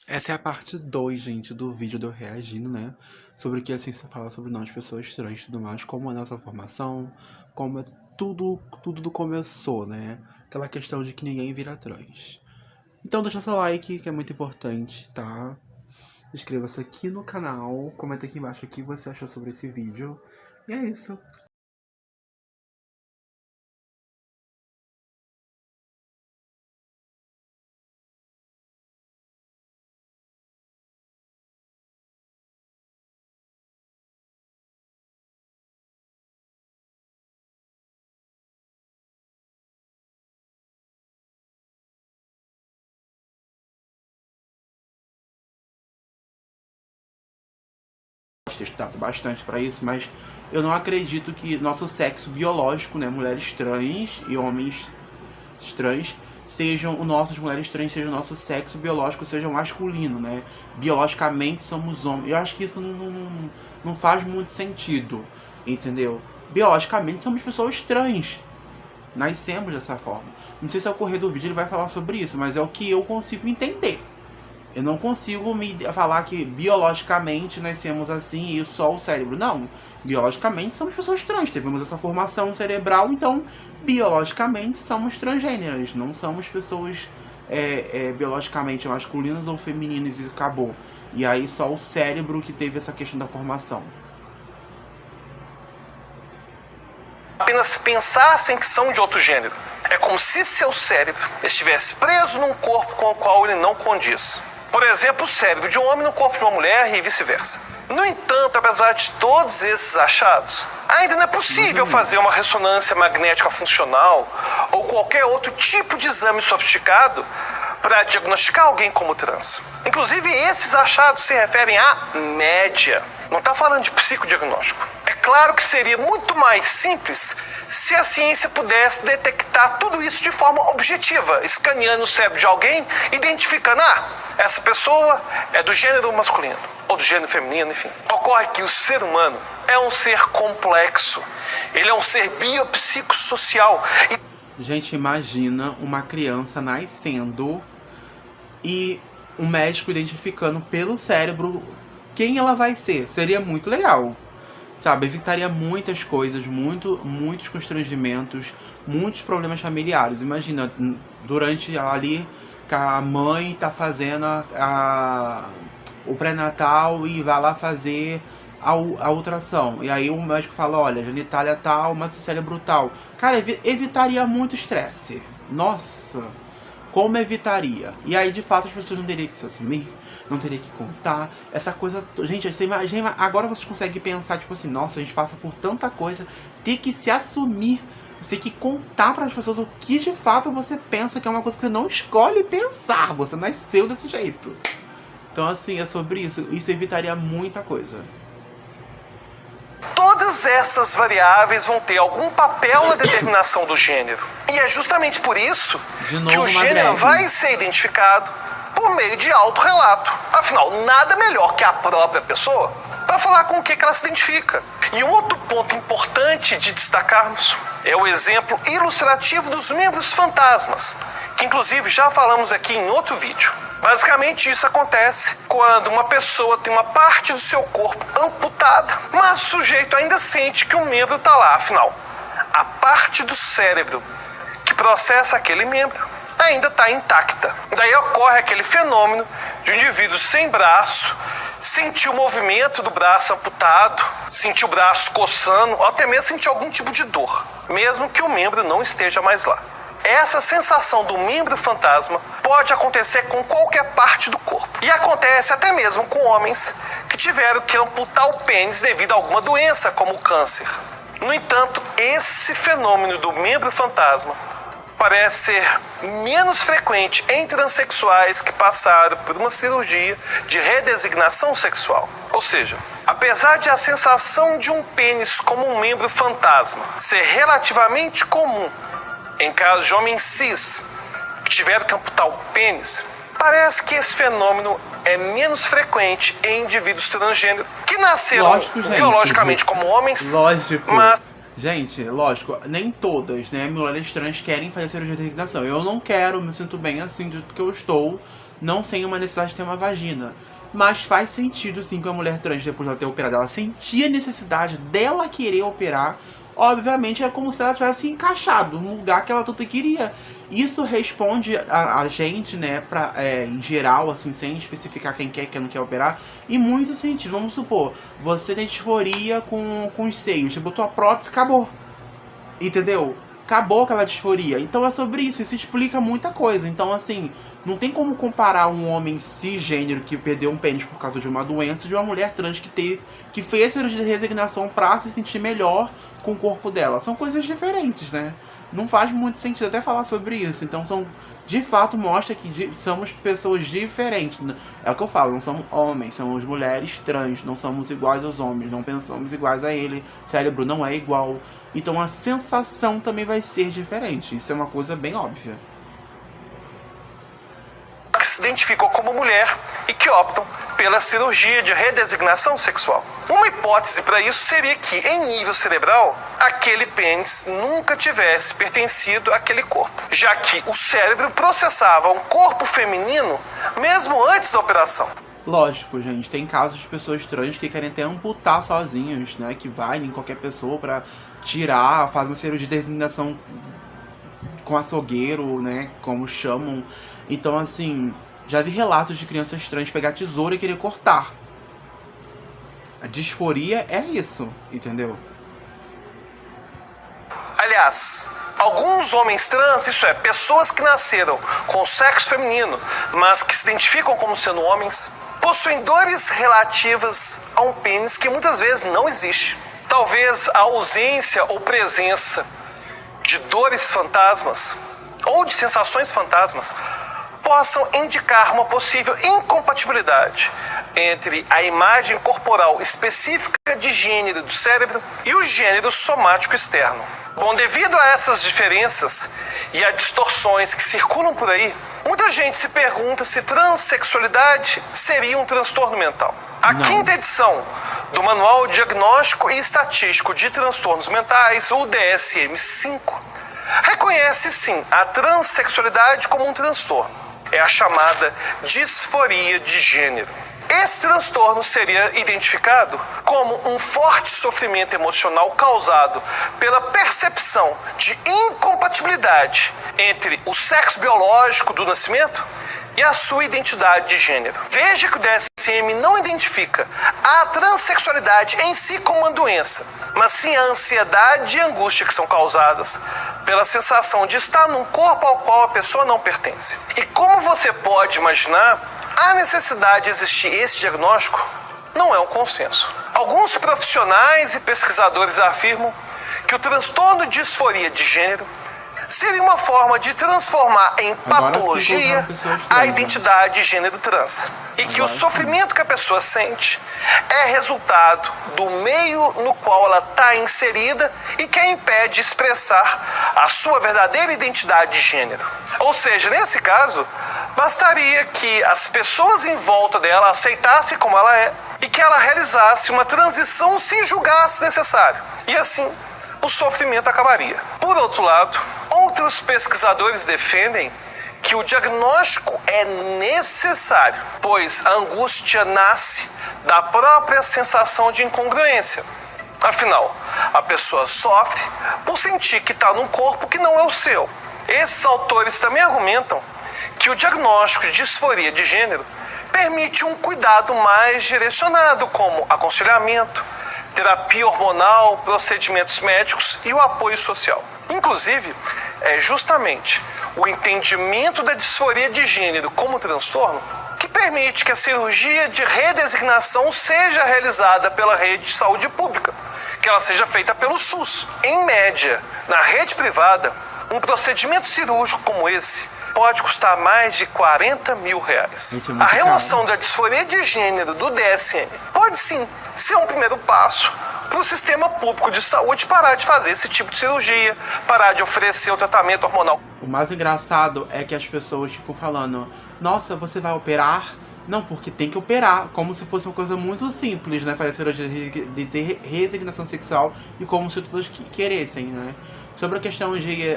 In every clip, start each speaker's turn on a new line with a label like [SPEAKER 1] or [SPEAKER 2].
[SPEAKER 1] Essa é a parte 2, gente, do vídeo de eu reagindo, né? Sobre o que a ciência fala sobre nós, pessoas trans e tudo mais, como é a nossa formação, como é tudo começou, né? Aquela questão de que ninguém vira trans. Então deixa seu like, que é muito importante, tá? Inscreva-se aqui no canal, comenta aqui embaixo o que você achou sobre esse vídeo. E é isso. Ter estudado bastante para isso, mas eu não acredito que nosso sexo biológico, né, mulheres trans e homens trans, sejam mulheres trans sejam o nosso sexo biológico, seja masculino, né? Biologicamente somos homens. Eu acho que isso não faz muito sentido, entendeu? Biologicamente somos pessoas trans. Nascemos dessa forma. Não sei se ao correr do vídeo ele vai falar sobre isso, mas é o que eu consigo entender. Eu não consigo me falar que biologicamente nascemos assim e só o cérebro. Não. Biologicamente somos pessoas trans. Tivemos essa formação cerebral, então biologicamente somos transgêneras. Não somos pessoas biologicamente masculinas ou femininas e acabou. E aí só o cérebro que teve essa questão da formação.
[SPEAKER 2] Apenas pensassem que são de outro gênero. É como se seu cérebro estivesse preso num corpo com o qual ele não condiz. Por exemplo, o cérebro de um homem no corpo de uma mulher e vice-versa. No entanto, apesar de todos esses achados, ainda não é possível fazer uma ressonância magnética funcional ou qualquer outro tipo de exame sofisticado para diagnosticar alguém como trans. Inclusive, esses achados se referem à média. Não está falando de psicodiagnóstico. É claro que seria muito mais simples se a ciência pudesse detectar tudo isso de forma objetiva, escaneando o cérebro de alguém, identificando, essa pessoa é do gênero masculino, ou do gênero feminino, enfim. Ocorre que o ser humano é um ser complexo. Ele é um ser biopsicossocial.
[SPEAKER 1] Gente, imagina uma criança nascendo e um médico identificando pelo cérebro quem ela vai ser. Seria muito legal, sabe? Evitaria muitas coisas, muitos constrangimentos, muitos problemas familiares. Imagina, durante ali que a mãe tá fazendo o pré-natal e vai lá fazer a ultrassom. E aí o médico fala, olha, genitália tal, mas o cérebro tal. Cara, evitaria muito estresse. Nossa, como evitaria? E aí, de fato, as pessoas não teriam que se assumir, não teriam que contar. Essa coisa... Gente, você imagina, agora vocês conseguem pensar, tipo assim, nossa, a gente passa por tanta coisa, tem que se assumir. Você tem que contar para as pessoas o que de fato você pensa, que é uma coisa que você não escolhe pensar. Você nasceu desse jeito. Então, assim, é sobre isso. Isso evitaria muita coisa.
[SPEAKER 2] Todas essas variáveis vão ter algum papel na determinação do gênero. E é justamente por isso que o gênero vai ser identificado por meio de autorrelato. Afinal, nada melhor que a própria pessoa para falar com o que ela se identifica. E um outro ponto importante de destacarmos é o exemplo ilustrativo dos membros fantasmas, que inclusive já falamos aqui em outro vídeo. Basicamente isso acontece quando uma pessoa tem uma parte do seu corpo amputada, mas o sujeito ainda sente que o membro está lá. Afinal, a parte do cérebro que processa aquele membro ainda está intacta. Daí ocorre aquele fenômeno de um indivíduo sem braço sentir o movimento do braço amputado, sentir o braço coçando, ou até mesmo sentir algum tipo de dor, mesmo que o membro não esteja mais lá. Essa sensação do membro fantasma pode acontecer com qualquer parte do corpo. E acontece até mesmo com homens que tiveram que amputar o pênis devido a alguma doença, como o câncer. No entanto, esse fenômeno do membro fantasma parece ser menos frequente em transexuais que passaram por uma cirurgia de redesignação sexual. Ou seja, apesar de a sensação de um pênis como um membro fantasma ser relativamente comum em casos de homens cis que tiveram que amputar o pênis, parece que esse fenômeno é menos frequente em indivíduos transgêneros que nasceram biologicamente como homens, mas...
[SPEAKER 1] Gente, lógico, nem todas, né, mulheres trans querem fazer cirurgia de resignação. Eu não quero, me sinto bem assim do que eu estou, não sem uma necessidade de ter uma vagina. Mas faz sentido sim que a mulher trans, depois dela ter operado, ela sentia a necessidade dela querer operar. Obviamente é como se ela tivesse encaixado no lugar que ela tanto queria. Isso responde a gente, né, em geral, assim, sem especificar quem quer e quem não quer operar, em muito sentido. Vamos supor, você tem disforia com os seios, você botou a prótese, acabou. Entendeu? Acabou aquela disforia. Então é sobre isso, isso explica muita coisa. Então, assim, não tem como comparar um homem cisgênero que perdeu um pênis por causa de uma doença de uma mulher trans que fez cirurgia de resignação pra se sentir melhor com o corpo dela. São coisas diferentes, né? Não faz muito sentido até falar sobre isso. Então, de fato, mostra que somos pessoas diferentes. É o que eu falo, não somos homens, somos mulheres trans, não somos iguais aos homens, não pensamos iguais a ele, o cérebro não é igual. Então a sensação também vai ser diferente. Isso é uma coisa bem óbvia.
[SPEAKER 2] Que se identificam como mulher e que optam pela cirurgia de redesignação sexual. Uma hipótese para isso seria que, em nível cerebral, aquele pênis nunca tivesse pertencido àquele corpo, já que o cérebro processava um corpo feminino mesmo antes da operação.
[SPEAKER 1] Lógico, gente, tem casos de pessoas trans que querem até amputar sozinhos, né? Que vai em qualquer pessoa pra tirar, faz uma cirurgia de resignação com açougueiro, né? Como chamam. Então, assim, já vi relatos de crianças trans pegar tesoura e querer cortar. A disforia é isso, entendeu?
[SPEAKER 2] Aliás, alguns homens trans, isso é, pessoas que nasceram com sexo feminino, mas que se identificam como sendo homens, possuem dores relativas a um pênis que muitas vezes não existe. Talvez a ausência ou presença de dores fantasmas ou de sensações fantasmas possam indicar uma possível incompatibilidade entre a imagem corporal específica de gênero do cérebro e o gênero somático externo. Bom, devido a essas diferenças e a distorções que circulam por aí, muita gente se pergunta se transexualidade seria um transtorno mental. A quinta edição do Manual Diagnóstico e Estatístico de Transtornos Mentais, o DSM-5, reconhece sim a transexualidade como um transtorno. É a chamada disforia de gênero. Esse transtorno seria identificado como um forte sofrimento emocional causado pela percepção de incompatibilidade entre o sexo biológico do nascimento e a sua identidade de gênero. Veja que o DSM não identifica a transexualidade em si como uma doença, mas sim a ansiedade e a angústia que são causadas pela sensação de estar num corpo ao qual a pessoa não pertence. E como você pode imaginar, a necessidade de existir esse diagnóstico não é um consenso. Alguns profissionais e pesquisadores afirmam que o transtorno de disforia de gênero seria uma forma de transformar em patologia a identidade de gênero trans. E que o sofrimento que a pessoa sente é resultado do meio no qual ela está inserida e que a impede de expressar a sua verdadeira identidade de gênero. Ou seja, nesse caso, bastaria que as pessoas em volta dela aceitassem como ela é e que ela realizasse uma transição se julgasse necessário. E assim, o sofrimento acabaria. Por outro lado, outros pesquisadores defendem que o diagnóstico é necessário, pois a angústia nasce da própria sensação de incongruência. Afinal, a pessoa sofre por sentir que está num corpo que não é o seu. Esses autores também argumentam que o diagnóstico de disforia de gênero permite um cuidado mais direcionado, como aconselhamento, terapia hormonal, procedimentos médicos e o apoio social. Inclusive, é justamente o entendimento da disforia de gênero como transtorno que permite que a cirurgia de redesignação seja realizada pela rede de saúde pública, que ela seja feita pelo SUS. Em média, na rede privada, um procedimento cirúrgico como esse pode custar mais de R$40 mil. A remoção da disforia de gênero do DSM pode sim ser um primeiro passo para o sistema público de saúde parar de fazer esse tipo de cirurgia, parar de oferecer o tratamento hormonal.
[SPEAKER 1] O mais engraçado é que as pessoas ficam falando: nossa, você vai operar? Não, porque tem que operar, como se fosse uma coisa muito simples, né? Fazer cirurgia de resignação sexual e como se todos queressem, né? Sobre a questão de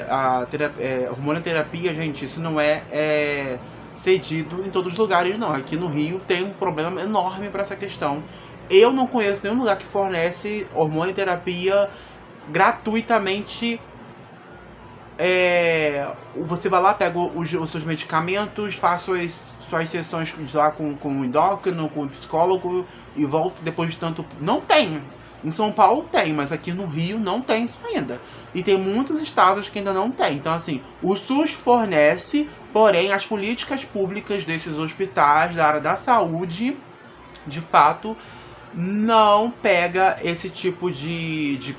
[SPEAKER 1] hormonioterapia, gente, isso não é cedido em todos os lugares, não. Aqui no Rio tem um problema enorme para essa questão. Eu não conheço nenhum lugar que fornece hormonioterapia gratuitamente. Você vai lá, pega os seus medicamentos, faz suas sessões lá com o endócrino, com o psicólogo e volta depois de tanto. Não tem. Em São Paulo tem, mas aqui no Rio não tem isso ainda. E tem muitos estados que ainda não tem. Então, assim, o SUS fornece, porém, as políticas públicas desses hospitais, da área da saúde, de fato, não pega esse tipo de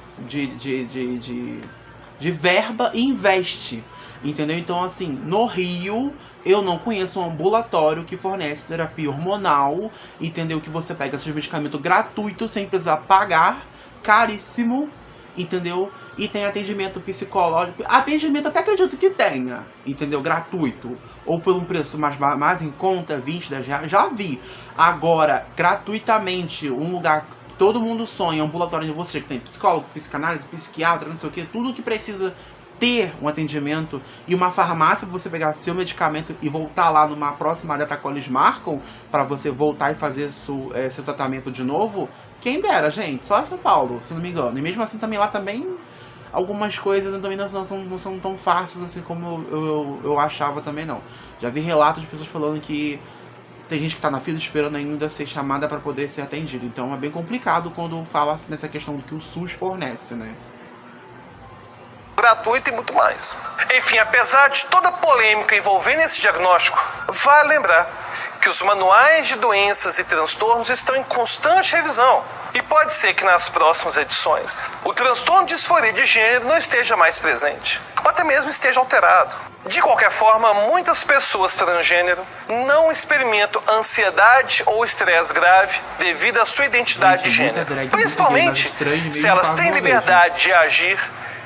[SPEAKER 1] verba e investe. Entendeu? Então, assim, no Rio, eu não conheço um ambulatório que fornece terapia hormonal, entendeu? Que você pega seus medicamentos gratuitos, sem precisar pagar, caríssimo, entendeu? E tem atendimento psicológico. Atendimento até acredito que tenha, entendeu? Gratuito. Ou por um preço mais em conta, 20, 10 reais, já vi. Agora, gratuitamente, um lugar que todo mundo sonha, um ambulatório de você, que tem psicólogo, psicanálise, psiquiatra, não sei o que, tudo que precisa ter um atendimento e uma farmácia para você pegar seu medicamento e voltar lá numa próxima data que eles marcam para você voltar e fazer seu tratamento de novo, quem dera, gente, só em São Paulo, se não me engano. E mesmo assim também lá também algumas coisas também não são tão fáceis assim como eu achava também não. Já vi relatos de pessoas falando que tem gente que tá na fila esperando ainda ser chamada para poder ser atendida. Então é bem complicado quando fala nessa questão do que o SUS fornece, né?
[SPEAKER 2] Gratuito e muito mais. Enfim, apesar de toda a polêmica envolvendo esse diagnóstico, vale lembrar que os manuais de doenças e transtornos estão em constante revisão. E pode ser que nas próximas edições o transtorno de disforia de gênero não esteja mais presente, ou até mesmo esteja alterado. De qualquer forma, muitas pessoas transgênero não experimentam ansiedade ou estresse grave devido à sua identidade de gênero, principalmente se elas têm liberdade de agir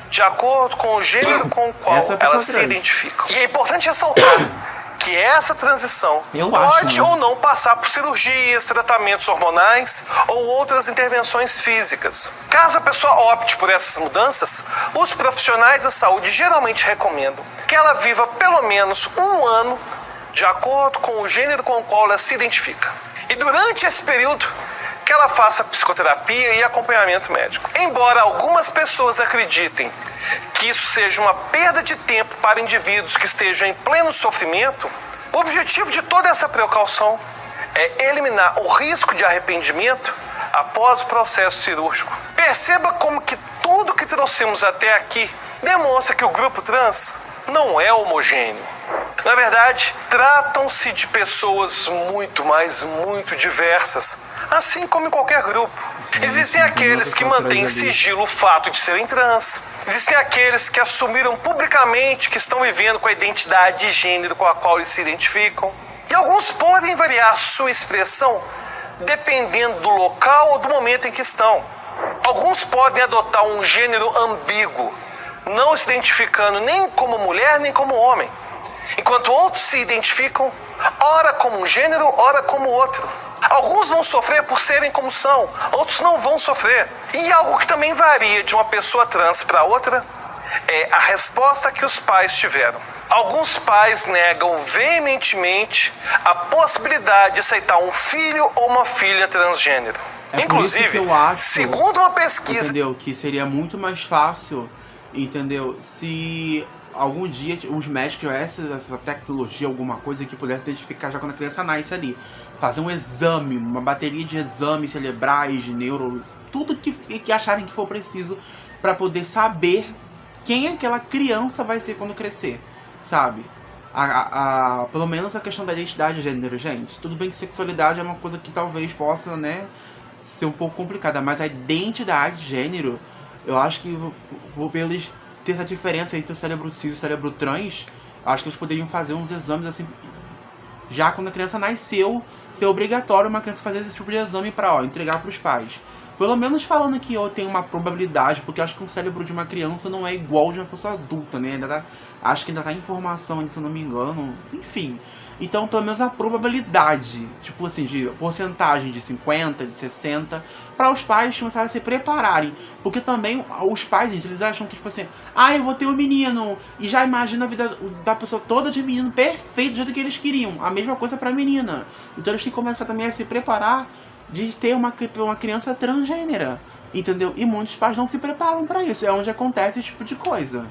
[SPEAKER 2] de acordo com o gênero com o qual elas se identificam. E é importante ressaltar que essa transição pode ou não passar por cirurgias, tratamentos hormonais ou outras intervenções físicas. Caso a pessoa opte por essas mudanças, os profissionais da saúde geralmente recomendam que ela viva pelo menos 1 ano de acordo com o gênero com o qual ela se identifica. E durante esse período, que ela faça psicoterapia e acompanhamento médico. Embora algumas pessoas acreditem que isso seja uma perda de tempo para indivíduos que estejam em pleno sofrimento, o objetivo de toda essa precaução é eliminar o risco de arrependimento após o processo cirúrgico. Perceba como que tudo que trouxemos até aqui demonstra que o grupo trans não é homogêneo. Na verdade, tratam-se de pessoas muito diversas, assim como em qualquer grupo. Existem aqueles que mantêm em sigilo o fato de serem trans. Existem aqueles que assumiram publicamente que estão vivendo com a identidade de gênero com a qual eles se identificam. E alguns podem variar sua expressão dependendo do local ou do momento em que estão. Alguns podem adotar um gênero ambíguo, não se identificando nem como mulher nem como homem, enquanto outros se identificam ora como um gênero, ora como outro. Alguns vão sofrer por serem como são, outros não vão sofrer. E algo que também varia de uma pessoa trans para outra é a resposta que os pais tiveram. Alguns pais negam veementemente a possibilidade de aceitar um filho ou uma filha transgênero. Inclusive,
[SPEAKER 1] que eu acho,
[SPEAKER 2] segundo uma pesquisa...
[SPEAKER 1] Entendeu? Que seria muito mais fácil, entendeu? Se algum dia os médicos tivessem essa tecnologia, alguma coisa que pudesse identificar já quando a criança nasce ali. Fazer um exame, uma bateria de exames cerebrais, de neuro, tudo que acharem que for preciso para poder saber quem aquela criança vai ser quando crescer, sabe? Pelo menos a questão da identidade de gênero, gente. Tudo bem que sexualidade é uma coisa que talvez possa, né, ser um pouco complicada, mas a identidade de gênero, eu acho que por eles ter essa diferença entre o cérebro cis e o cérebro trans, acho que eles poderiam fazer uns exames assim, já quando a criança nasceu, ser obrigatório uma criança fazer esse tipo de exame para entregar para os pais. Pelo menos falando que eu tenho uma probabilidade, porque eu acho que um cérebro de uma criança não é igual de uma pessoa adulta, né? Acho que ainda tá em formação, se eu não me engano. Enfim. Então, pelo menos a probabilidade, tipo assim, de porcentagem de 50, de 60, para os pais começarem a se prepararem. Porque também os pais, gente, eles acham que, tipo assim, eu vou ter um menino, e já imagina a vida da pessoa toda de menino perfeito, do jeito que eles queriam. A mesma coisa pra menina. Então eles têm que começar também a se preparar de ter uma criança transgênera, entendeu? E muitos pais não se preparam pra isso. É onde acontece esse tipo de coisa.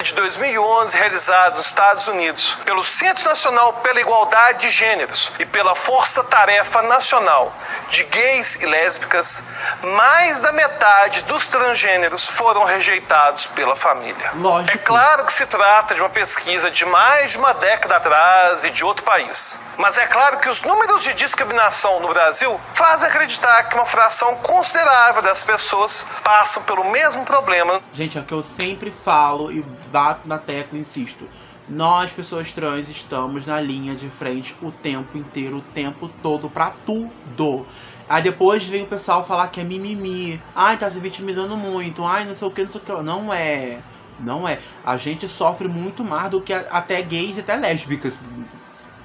[SPEAKER 2] De 2011, realizado nos Estados Unidos pelo Centro Nacional pela Igualdade de Gêneros e pela Força Tarefa Nacional de Gays e Lésbicas, mais da metade dos transgêneros foram rejeitados pela família.
[SPEAKER 1] Lógico.
[SPEAKER 2] É claro que se trata de uma pesquisa de mais de uma década atrás e de outro país. Mas é claro que os números de discriminação no Brasil fazem acreditar que uma fração considerável das pessoas passam pelo mesmo problema.
[SPEAKER 1] Gente, é o que eu sempre falo e bato na tecla e insisto. Nós, pessoas trans, estamos na linha de frente o tempo inteiro, o tempo todo, pra tudo. Aí depois vem o pessoal falar que é mimimi. Tá se vitimizando muito. Não sei o que, não sei o que. Não é. Não é. A gente sofre muito mais do que até gays e até lésbicas.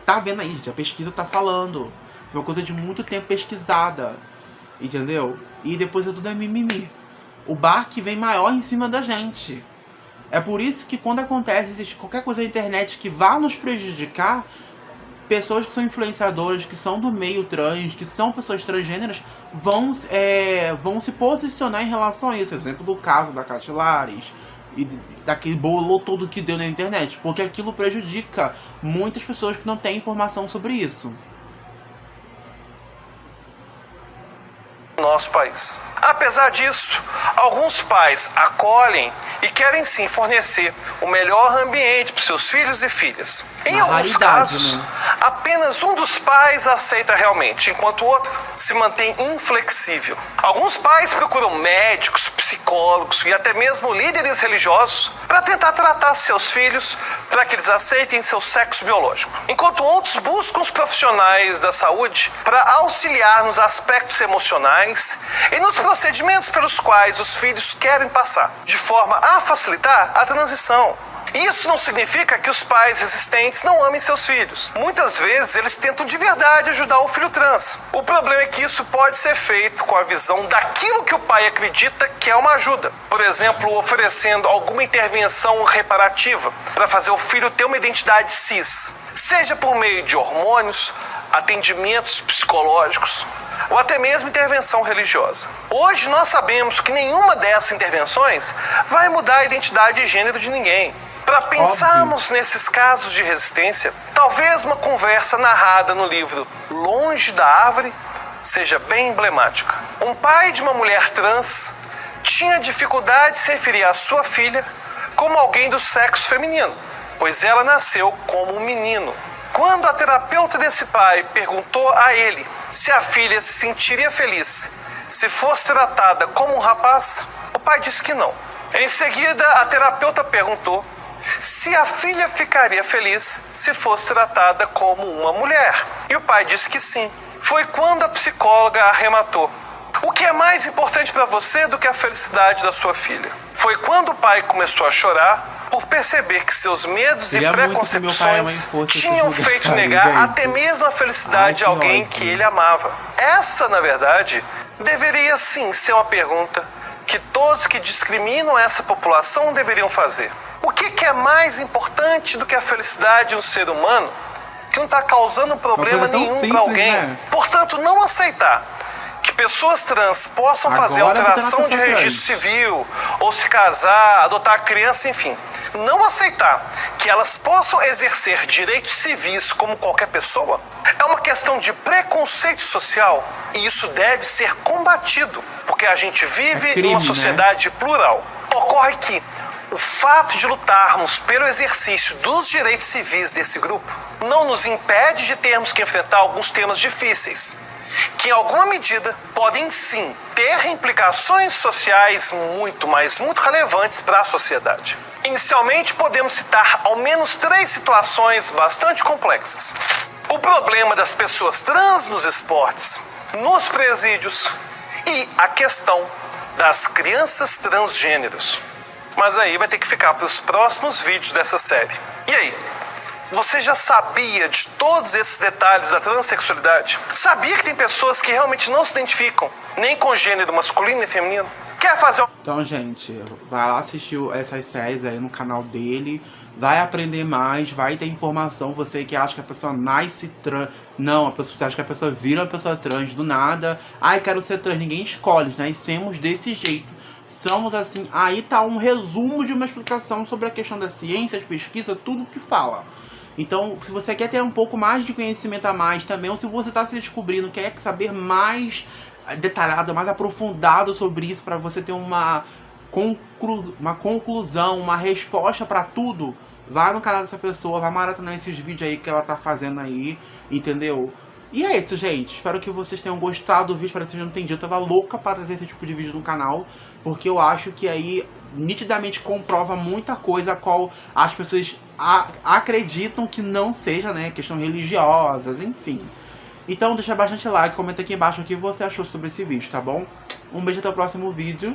[SPEAKER 1] Tá vendo aí, gente? A pesquisa tá falando. É uma coisa de muito tempo pesquisada. Entendeu? E depois tudo é mimimi. O barco vem maior em cima da gente. É por isso que quando acontece qualquer coisa na internet que vá nos prejudicar, pessoas que são influenciadoras, que são do meio trans, que são pessoas transgêneras, vão se posicionar em relação a isso. Exemplo do caso da Katy Lares e daquele bololô todo que deu na internet. Porque aquilo prejudica muitas pessoas que não têm informação sobre isso.
[SPEAKER 2] Nosso país. Apesar disso, alguns pais acolhem e querem sim fornecer o melhor ambiente para seus filhos e filhas. Em alguns casos, apenas um dos pais aceita realmente, enquanto o outro se mantém inflexível. Alguns pais procuram médicos, psicólogos e até mesmo líderes religiosos para tentar tratar seus filhos para que eles aceitem seu sexo biológico. Enquanto outros buscam os profissionais da saúde para auxiliar nos aspectos emocionais e nos procedimentos pelos quais os filhos querem passar, de forma a facilitar a transição. Isso não significa que os pais existentes não amem seus filhos. Muitas vezes eles tentam de verdade ajudar o filho trans. O problema é que isso pode ser feito com a visão daquilo que o pai acredita que é uma ajuda. Por exemplo, oferecendo alguma intervenção reparativa para fazer o filho ter uma identidade cis, seja por meio de hormônios, atendimentos psicológicos ou até mesmo intervenção religiosa. Hoje nós sabemos que nenhuma dessas intervenções vai mudar a identidade de gênero de ninguém. Para pensarmos nesses casos de resistência, talvez uma conversa narrada no livro Longe da Árvore seja bem emblemática. Um pai de uma mulher trans tinha dificuldade de se referir à sua filha como alguém do sexo feminino, pois ela nasceu como um menino. Quando a terapeuta desse pai perguntou a ele se a filha se sentiria feliz se fosse tratada como um rapaz, o pai disse que não. Em seguida, a terapeuta perguntou se a filha ficaria feliz se fosse tratada como uma mulher. E o pai disse que sim. Foi quando a psicóloga arrematou: o que é mais importante para você do que a felicidade da sua filha? Foi quando o pai começou a chorar por perceber que seus medos e preconcepções tinham feito negar até mesmo a felicidade de alguém que ele amava. Essa, na verdade, deveria sim ser uma pergunta que todos que discriminam essa população deveriam fazer. O que é mais importante do que a felicidade de um ser humano que não está causando problema nenhum para alguém? Né? Portanto, não aceitar que pessoas trans possam fazer alteração de registro civil, ou se casar, adotar criança, enfim. Não aceitar que elas possam exercer direitos civis como qualquer pessoa é uma questão de preconceito social, e isso deve ser combatido, porque a gente vive numa sociedade plural. Ocorre que o fato de lutarmos pelo exercício dos direitos civis desse grupo não nos impede de termos que enfrentar alguns temas difíceis, que em alguma medida podem sim ter implicações sociais muito relevantes para a sociedade. Inicialmente, podemos citar ao menos 3 situações bastante complexas. O problema das pessoas trans nos esportes, nos presídios e a questão das crianças transgêneros. Mas aí vai ter que ficar para os próximos vídeos dessa série. E aí? Você já sabia de todos esses detalhes da transexualidade? Sabia que tem pessoas que realmente não se identificam nem com gênero masculino nem feminino? Quer fazer...
[SPEAKER 1] Então, gente, vai lá assistir essas séries aí no canal dele. Vai aprender mais, vai ter informação. Você que acha que a pessoa nasce trans... Não, você acha que a pessoa vira uma pessoa trans do nada. Ai, quero ser trans. Ninguém escolhe, nós nascemos desse jeito. Somos assim. Aí tá um resumo de uma explicação sobre a questão da ciência, pesquisa, tudo que fala. Então, se você quer ter um pouco mais de conhecimento a mais também, ou se você está se descobrindo, quer saber mais detalhado, mais aprofundado sobre isso, para você ter uma conclusão, uma resposta para tudo, vai no canal dessa pessoa, vai maratonar esses vídeos aí que ela tá fazendo aí, entendeu? E é isso, gente. Espero que vocês tenham gostado do vídeo, espero que vocês não tenham entendido. Eu tava louca para trazer esse tipo de vídeo no canal, porque eu acho que aí nitidamente comprova muita coisa a qual as pessoas acreditam que não seja, né, questão religiosas, enfim. Então deixa bastante like, comenta aqui embaixo o que você achou sobre esse vídeo, tá bom? Um beijo, até o próximo vídeo.